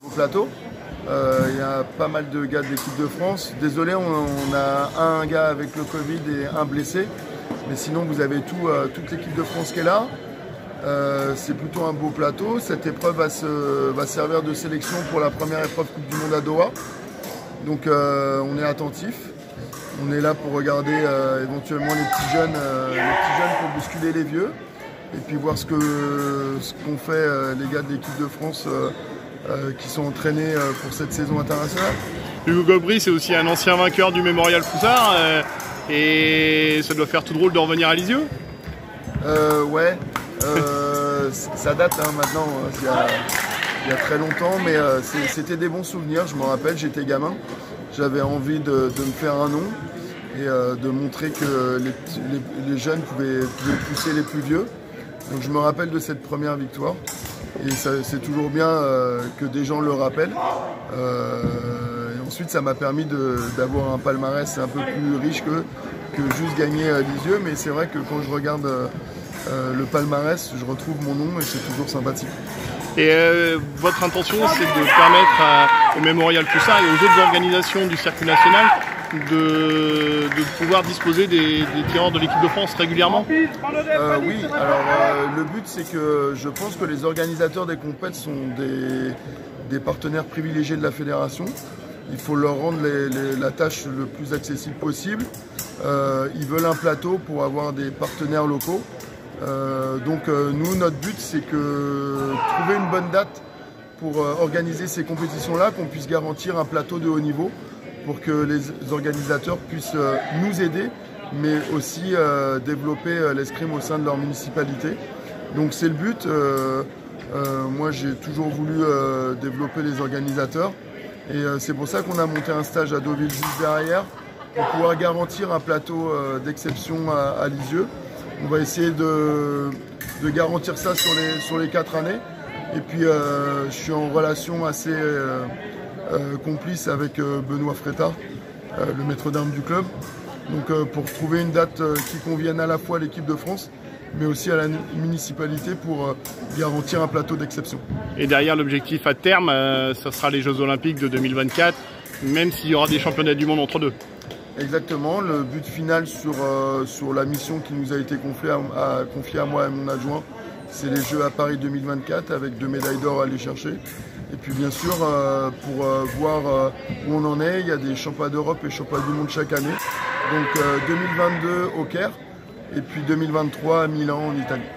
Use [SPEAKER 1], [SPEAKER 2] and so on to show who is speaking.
[SPEAKER 1] Au plateau, il y a pas mal de gars de l'équipe de France. Désolé, on a un gars avec le Covid et un blessé. Mais sinon, vous avez toute l'équipe de France qui est là. C'est plutôt un beau plateau. Cette épreuve va servir de sélection pour la première épreuve Coupe du Monde à Doha. Donc on est attentif. On est là pour regarder éventuellement les petits jeunes pour bousculer les vieux. Et puis voir ce qu'ont fait les gars de l'équipe de France qui sont entraînés pour cette saison internationale.
[SPEAKER 2] Hugo Gobry, c'est aussi un ancien vainqueur du Mémorial Foussard et ça doit faire tout drôle de revenir à Lisieux.
[SPEAKER 1] Ouais, ça date maintenant, il y a très longtemps, mais c'était des bons souvenirs. Je me rappelle, j'étais gamin, j'avais envie de me faire un nom et de montrer que les jeunes pouvaient pousser les plus vieux. Donc je me rappelle de cette première victoire et c'est toujours bien que des gens le rappellent. Et ensuite ça m'a permis d'avoir un palmarès un peu plus riche que juste gagner à Lisieux, mais c'est vrai que quand je regarde le palmarès, je retrouve mon nom et c'est toujours sympathique.
[SPEAKER 2] Et votre intention, c'est de permettre au Mémorial Foussard et aux autres organisations du circuit national de pouvoir disposer des tireurs de l'équipe de France régulièrement?
[SPEAKER 1] Oui, alors le but c'est que je pense que les organisateurs des compétitions sont des partenaires privilégiés de la fédération. Il faut leur rendre la tâche le plus accessible possible. Ils veulent un plateau pour avoir des partenaires locaux. Donc nous, notre but c'est que trouver une bonne date pour organiser ces compétitions-là, qu'on puisse garantir un plateau de haut niveau pour que les organisateurs puissent nous aider, mais aussi développer l'escrime au sein de leur municipalité. Donc c'est le but. Moi j'ai toujours voulu développer les organisateurs et c'est pour ça qu'on a monté un stage à Deauville juste derrière pour pouvoir garantir un plateau d'exception à Lisieux. On va essayer de garantir ça sur les 4 années. Et puis je suis en relation assez complice avec Benoît Frétard, le maître d'armes du club. Donc pour trouver une date qui convienne à la fois à l'équipe de France, mais aussi à la municipalité pour garantir un plateau d'exception. Et
[SPEAKER 2] derrière, l'objectif à terme, ça sera les Jeux Olympiques de 2024, même s'il y aura des championnats du monde entre deux.
[SPEAKER 1] Exactement, le but final sur la mission qui nous a été confiée à moi et mon adjoint, c'est les Jeux à Paris 2024 avec 2 médailles d'or à aller chercher. Et puis bien sûr, pour voir où on en est, il y a des championnats d'Europe et championnats du monde chaque année. Donc 2022 au Caire et puis 2023 à Milan en Italie.